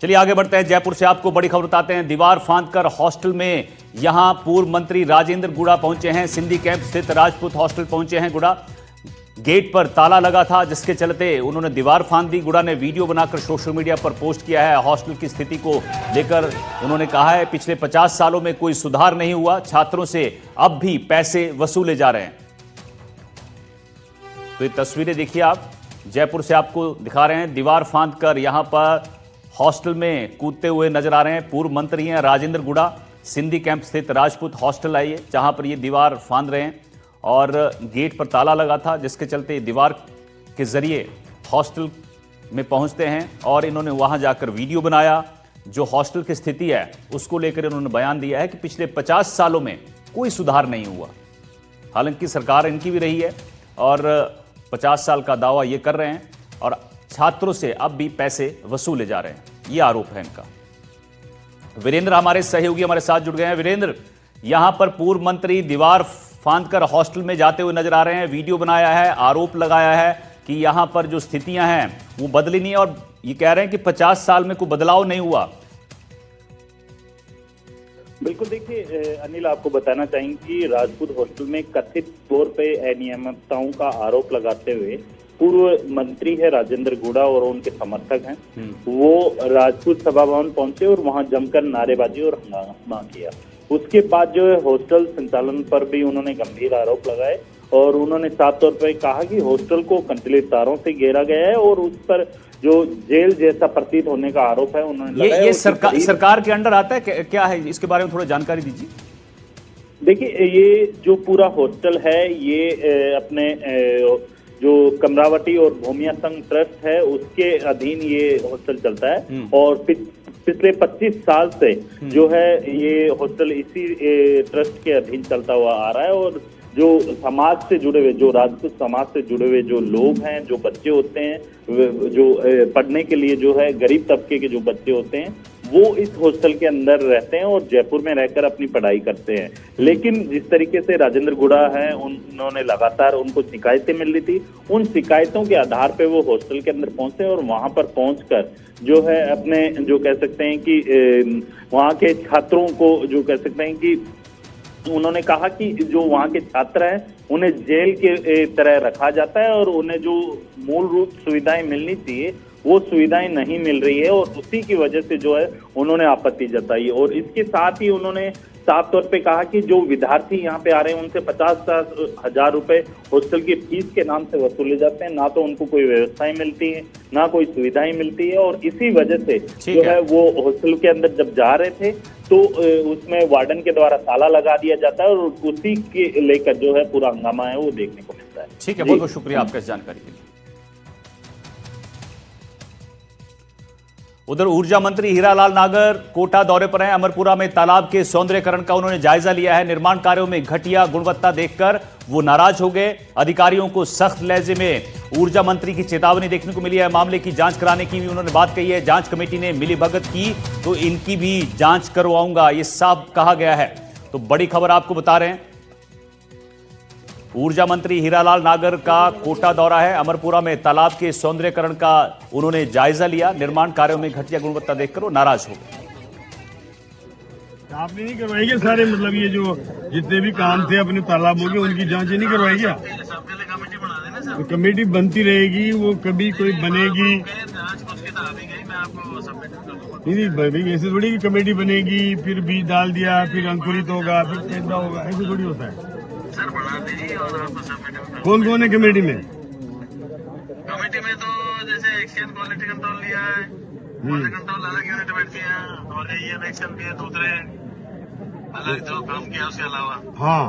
चलिए आगे बढ़ते हैं। जयपुर से आपको बड़ी खबर बताते हैं। दीवार फांदकर हॉस्टल में यहां पूर्व मंत्री राजेंद्र गुड़ा पहुंचे हैं। सिंधी कैंप स्थित राजपूत हॉस्टल पहुंचे हैं गुड़ा। गेट पर ताला लगा था, जिसके चलते उन्होंने दीवार फांद दी। गुड़ा ने वीडियो बनाकर सोशल मीडिया पर पोस्ट किया है। हॉस्टल की स्थिति को लेकर उन्होंने कहा है, पिछले 50 सालों में कोई सुधार नहीं हुआ, छात्रों से अब भी पैसे वसूले जा रहे हैं। तो ये तस्वीरें देखिए आप, जयपुर से आपको दिखा रहे हैं। दीवार फांद कर यहां पर हॉस्टल में कूदते हुए नजर आ रहे हैं पूर्व मंत्री हैं राजेंद्र गुड़ा। सिंधी कैंप स्थित राजपूत हॉस्टल है ये, जहां पर ये दीवार फांद रहे हैं और गेट पर ताला लगा था, जिसके चलते दीवार के जरिए हॉस्टल में पहुंचते हैं और इन्होंने वहां जाकर वीडियो बनाया। जो हॉस्टल की स्थिति है उसको लेकर इन्होंने बयान दिया है कि पिछले 50 सालों में कोई सुधार नहीं हुआ। हालांकि सरकार इनकी भी रही है और 50 साल का दावा ये कर रहे हैं और छात्रों से अब भी पैसे वसूले जा रहे हैं, ये आरोप है इनका। वीरेंद्र हमारे सहयोगी हमारे साथ जुड़ गए हैं। वीरेंद्र, यहां पर पूर्व मंत्री दीवार फांदकर हॉस्टल में जाते हुए नजर आ रहे हैं, वीडियो बनाया है, आरोप लगाया है कि यहां पर जो स्थितियां हैं वो बदली नहीं, और ये कह रहे हैं कि 50 साल में कोई बदलाव नहीं हुआ। बिल्कुल, देखिए अनिल, आपको बताना चाहेंगे कि राजपूत हॉस्टल में कथित तौर पे अनियमितताओं का आरोप लगाते हुए पूर्व मंत्री है राजेंद्र गुड़ा और उनके समर्थक हैं, वो राजपूत सभा भवन पहुंचे और वहां जमकर नारेबाजी और हंगामा किया। उसके बाद जो है हॉस्टल संचालन पर भी उन्होंने गंभीर आरोप लगाए और उन्होंने साफ तौर पर कहा कि हॉस्टल को कंचलित तारों से घेरा गया है और उस पर जो जेल जैसा प्रतीत होने का आरोप है उन्होंने लगाया। ये सरकार के अंडर आता है क्या है, इसके बारे में थोड़ा जानकारी दीजिए। देखिए, ये जो पूरा हॉस्टल है ये अपने जो कमरावती और भूमिया संघ ट्रस्ट है उसके अधीन ये हॉस्टल चलता है और पिछले 25 साल से जो है ये हॉस्टल इसी ट्रस्ट के अधीन चलता हुआ आ रहा है। और जो समाज से जुड़े हुए, जो राजपूत समाज से जुड़े हुए जो लोग हैं, जो बच्चे होते हैं, जो पढ़ने के लिए जो है गरीब तबके के जो बच्चे होते हैं, वो इस हॉस्टल के अंदर रहते हैं और जयपुर में रहकर अपनी पढ़ाई करते हैं। लेकिन जिस तरीके से राजेंद्र गुड़ा हैं, उन्होंने लगातार उनको शिकायतें मिल रही थी, उन शिकायतों के आधार पे वो हॉस्टल के अंदर पहुंचे और वहां पर पहुंचकर जो है अपने जो कह सकते हैं कि वहां के छात्रों को जो कह सकते हैं कि उन्होंने कहा कि जो वहाँ के छात्र हैं उन्हें जेल के तरह रखा जाता है और उन्हें जो मूल रूप सुविधाएं मिलनी चाहिए वो सुविधाएं नहीं मिल रही है और उसी की वजह से जो है उन्होंने आपत्ति जताई। और इसके साथ ही उन्होंने साफ तौर पे कहा कि जो विद्यार्थी यहाँ पे आ रहे हैं उनसे 50,000 रुपए हॉस्टल की फीस के नाम से वसूले जाते हैं, ना तो उनको कोई व्यवस्थाएं मिलती है ना कोई सुविधाएं मिलती है। और इसी वजह से जो है वो हॉस्टल के अंदर जब जा रहे थे तो उसमें वार्डन के द्वारा ताला लगा दिया जाता है और उसी के लेकर जो है पूरा हंगामा है वो देखने को मिलता है। ठीक है, बहुत बहुत शुक्रिया आपका इस जानकारी के लिए। उधर ऊर्जा मंत्री हीरालाल नागर कोटा दौरे पर हैं। अमरपुरा में तालाब के सौंदर्यीकरण का उन्होंने जायजा लिया है। निर्माण कार्यों में घटिया गुणवत्ता देखकर वो नाराज हो गए। अधिकारियों को सख्त लहजे में ऊर्जा मंत्री की चेतावनी देखने को मिली है। मामले की जांच कराने की भी उन्होंने बात कही है। जांच कमेटी ने मिलीभगत की तो इनकी भी जांच करवाऊंगा, ये साफ कहा गया है। तो बड़ी खबर आपको बता रहे हैं, ऊर्जा मंत्री हीरालाल नागर का कोटा दौरा है। अमरपुरा में तालाब के सौंदर्यीकरण का उन्होंने जायजा लिया। निर्माण कार्यों में घटिया गुणवत्ता देखकर वो नाराज हो गए। आपने नहीं करवाएंगे सारे, मतलब ये जो जितने भी काम थे अपने तालाबों के उनकी जांच नहीं करवाएगी? तो कमेटी बनती रहेगी, वो कभी कोई बनेगी नहीं भाई, ऐसे थोड़ी की कमेटी बनेगी फिर बीज डाल दिया फिर अंकुरित होगा फिर पैदा होगा, ऐसे थोड़ी होता है। सर बढ़ा दीजिए और आपको सबमिट। कौन कौन है कमेटी में? कमेटी में तो जैसे एक्सचेंज क्वालिटी कंट्रोल लिया है, क्वालिटी कंट्रोल अलग यूनिट बैठती है और ये इलेक्शन भी है दूसरे अलग जो काम किया उसके अलावा। हाँ,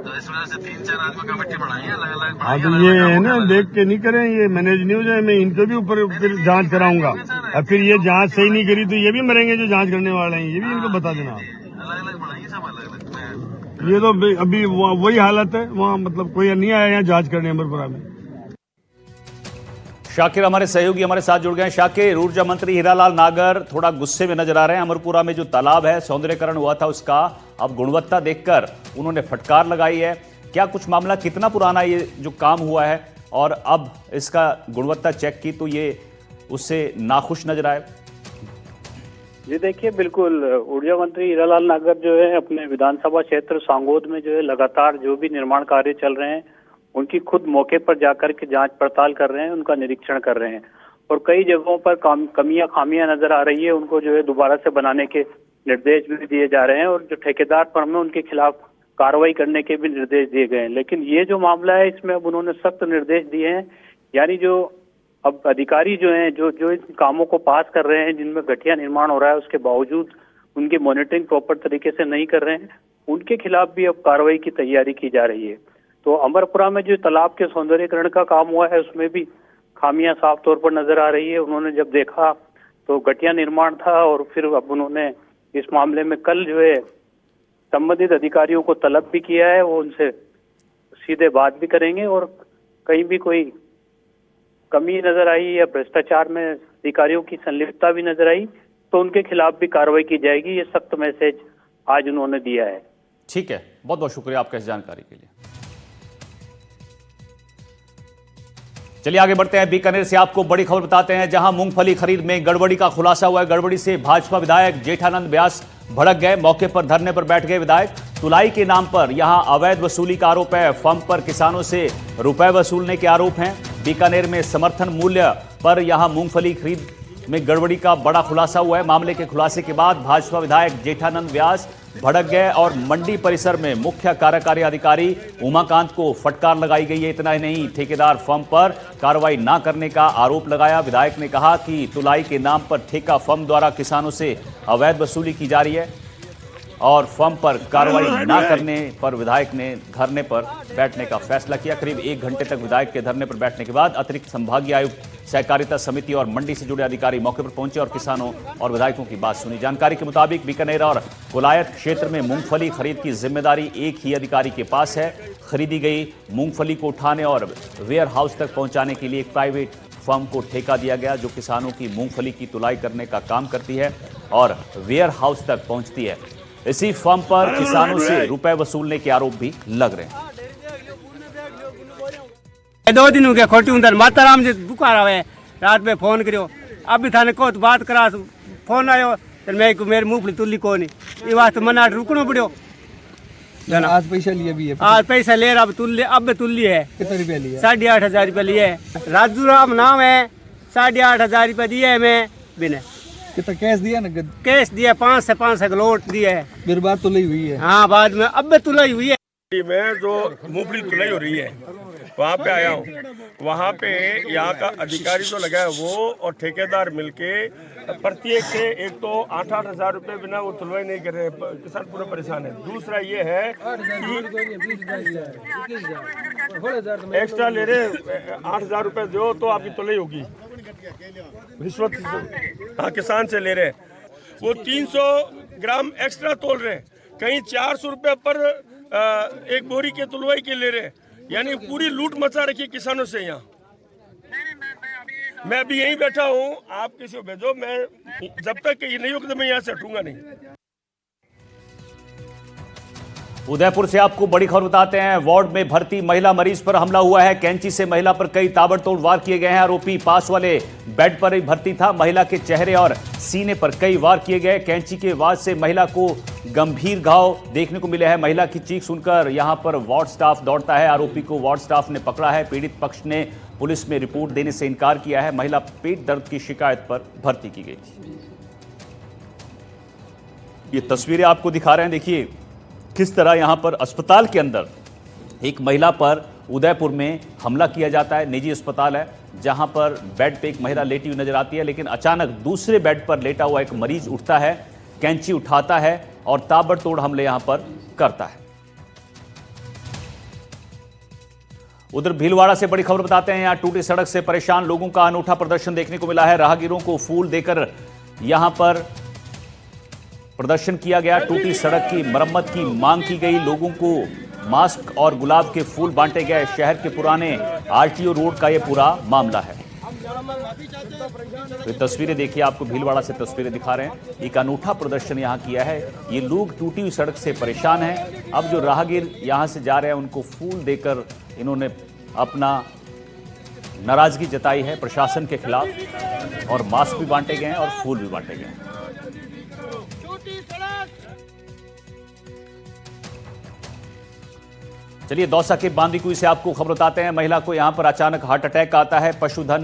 तो इस वजह से 3-4 आदमी कमेटी बढ़ाई है, अलग अलग। हाँ तो ये है ना, देख के नहीं करें, ये मैनेज नहीं हो जाए। मैं इनके भी ऊपर फिर जांच कराऊंगा और फिर ये जांच सही नहीं करी तो ये भी मरेंगे जो जांच करने वाले हैं, ये भी इनको बता देना। अलग अलग बढ़ाई, सब अलग अलग। ये तो अभी वही हालत है वहाँ, मतलब कोई नहीं आया यहाँ जांच करने अमरपुरा में। शाकिर हमारे सहयोगी हमारे साथ जुड़ गए हैं। शाकिर, ऊर्जा मंत्री हीरालाल नागर थोड़ा गुस्से में नजर आ रहे हैं। अमरपुरा में जो तालाब है सौंदर्यीकरण हुआ था उसका अब गुणवत्ता देखकर उन्होंने फटकार लगाई है। क्या कुछ मामला, कितना पुराना ये जो काम हुआ है और अब इसका गुणवत्ता चेक की तो ये उससे नाखुश नजर आए? जी देखिए, बिल्कुल ऊर्जा मंत्री हीरालाल नागर जो है अपने विधानसभा क्षेत्र सांगोद में जो है लगातार जो भी निर्माण कार्य चल रहे हैं उनकी खुद मौके पर जाकर के जांच पड़ताल कर रहे हैं, उनका निरीक्षण कर रहे हैं और कई जगहों पर कमियां खामियां नजर आ रही है, उनको जो है दोबारा से बनाने के निर्देश भी दिए जा रहे हैं और जो ठेकेदार फर्म है उनके खिलाफ कार्रवाई करने के भी निर्देश दिए गए हैं। लेकिन ये जो मामला है इसमें अब उन्होंने सख्त निर्देश दिए हैं, यानी जो अब अधिकारी जो हैं जो इन कामों को पास कर रहे हैं जिनमें घटिया निर्माण हो रहा है उसके बावजूद उनकी मॉनिटरिंग प्रॉपर तरीके से नहीं कर रहे हैं, उनके खिलाफ भी अब कार्रवाई की तैयारी की जा रही है। तो अमरपुरा में जो तालाब के सौंदर्यीकरण का काम हुआ है उसमें भी खामियां साफ तौर पर नजर आ रही है। उन्होंने जब देखा तो घटिया निर्माण था और फिर अब उन्होंने इस मामले में कल जो है संबंधित अधिकारियों को तलब भी किया है, वो उनसे सीधे बात भी करेंगे और कहीं भी कोई कमी नजर आई या भ्रष्टाचार में अधिकारियों की संलिप्तता भी नजर आई तो उनके खिलाफ भी कार्रवाई की जाएगी। ये सख्त मैसेज आज उन्होंने दिया है। ठीक है, बहुत बहुत शुक्रिया आपका इस जानकारी के लिए। चलिए आगे बढ़ते हैं। बीकानेर से आपको बड़ी खबर बताते हैं, जहां मूंगफली खरीद में गड़बड़ी का खुलासा हुआ है। गड़बड़ी से भाजपा विधायक जेठानंद व्यास भड़क गए, मौके पर धरने पर बैठ गए विधायक। तुलाई के नाम पर यहां अवैध वसूली का आरोप है, फर्म पर किसानों से रुपए वसूलने के आरोप हैं। बीकानेर में समर्थन मूल्य पर यहां मूंगफली खरीद में गड़बड़ी का बड़ा खुलासा हुआ है। मामले के खुलासे के बाद भाजपा विधायक जेठानंद व्यास भड़क गए और मंडी परिसर में मुख्य कार्यकारी अधिकारी उमाकांत को फटकार लगाई गई है। इतना ही नहीं, ठेकेदार फर्म पर कार्रवाई न करने का आरोप लगाया। विधायक ने कहा कि तुलाई के नाम पर ठेका फर्म द्वारा किसानों से अवैध वसूली की जा रही है और फर्म पर कार्रवाई न करने पर विधायक ने धरने पर बैठने का फैसला किया। करीब 1 घंटे तक विधायक के धरने पर बैठने के बाद अतिरिक्त संभागीय आयुक्त, सहकारिता समिति और मंडी से जुड़े अधिकारी मौके पर पहुंचे और किसानों और विधायकों की बात सुनी। जानकारी के मुताबिक बीकानेर और कोलायत क्षेत्र में मूंगफली खरीद की जिम्मेदारी एक ही अधिकारी के पास है। खरीदी गई मूंगफली को उठाने और वेयर हाउस तक पहुंचाने के लिए एक प्राइवेट फर्म को ठेका दिया गया, जो किसानों की मूंगफली की तुलाई करने का काम करती है और वेयर हाउस तक पहुंचती है। इसी फर्म पर किसानों से रुपए वसूलने के आरोप भी लग रहे हैं। 2 दिन हो गया खोटी उधर माता राम जी बुखार आवे, रात में फोन करियो, अब भी थाने को बात करा, फोन आयो तो मैं मेरे मूंगफली तुल्ली को नहीं, ये वास्ते मना रुकना पड़ो। आज पैसा लिया भी है, आज पैसा ले रहा, अब तुल्ली है। कितना रुपया लिया? 8,500 रुपया लिए है। राजू राम नाम है, 8,500 रुपया दिए है मैं बिना। कितना कैश दिया? नगद कैश दिया, 5 से 5 का लोट दिया है। फिर बात तुलाई हुई है? हाँ, बाद में अब तुलाई हुई है। मैं जो मूंगफली तुलाई हो रही है वहाँ पे आया हूँ। वहाँ पे यहाँ का अधिकारी जो लगा है वो और ठेकेदार मिलके प्रत्येक से एक तो 8-8 हज़ार रुपये बिना वो तुलवाई नहीं कर रहे हैं, किसान पूरा परेशान है। दूसरा ये है कि एक्स्ट्रा ले रहे, 8,000 रुपये दो तो आपकी तुलाई होगी, रिश्वत हाँ किसान से ले रहे हैं। वो 300 ग्राम एक्स्ट्रा तोल रहे हैं, कहीं 400 रुपये पर एक बोरी के तुलवाई के ले रहे हैं, यानी पूरी लूट मचा रखी है किसानों से। यहाँ मैं अभी यहीं बैठा हूँ, आप किसी को भेजो, मैं जब तक ये नहीं होगा तो मैं यहाँ से हटूंगा नहीं। उदयपुर से आपको बड़ी खबर बताते हैं। वार्ड में भर्ती महिला मरीज पर हमला हुआ है। कैंची से महिला पर कई ताबड़तोड़ वार किए गए हैं। आरोपी पास वाले बेड पर ही भर्ती था। महिला के चेहरे और सीने पर कई वार किए गए। कैंची के वार से महिला को गंभीर घाव देखने को मिले हैं। महिला की चीख सुनकर यहां पर वार्ड स्टाफ दौड़ता है। आरोपी को वार्ड स्टाफ ने पकड़ा है। पीड़ित पक्ष ने पुलिस में रिपोर्ट देने से इनकार किया है। महिला पेट दर्द की शिकायत पर भर्ती की गई थी। ये तस्वीरें आपको दिखा रहे हैं, देखिए किस तरह यहां पर अस्पताल के अंदर एक महिला पर उदयपुर में हमला किया जाता है। निजी अस्पताल है जहां पर बेड पे एक महिला लेटी हुई नजर आती है, लेकिन अचानक दूसरे बेड पर लेटा हुआ एक मरीज उठता है, कैंची उठाता है और ताबड़तोड़ हमले यहां पर करता है। उधर भीलवाड़ा से बड़ी खबर बताते हैं। यहां टूटी सड़क से परेशान लोगों का अनूठा प्रदर्शन देखने को मिला है। राहगीरों को फूल देकर यहां पर प्रदर्शन किया गया। टूटी सड़क की मरम्मत की मांग की गई। लोगों को मास्क और गुलाब के फूल बांटे गए। शहर के पुराने आरटीओ रोड का यह पूरा मामला है। तो तस्वीरें देखिए, आपको भीलवाड़ा से तस्वीरें दिखा रहे हैं। एक अनूठा प्रदर्शन यहां किया है। ये लोग टूटी हुई सड़क से परेशान हैं। अब जो राहगीर यहां से जा रहे हैं उनको फूल देकर इन्होंने अपना नाराजगी जताई है प्रशासन के खिलाफ, और मास्क भी बांटे गए हैं और फूल भी बांटे गए हैं। चलिए दौसा के बांदीकुई से आपको खबर बताते हैं। महिला को यहां पर अचानक हार्ट अटैक आता है। पशुधन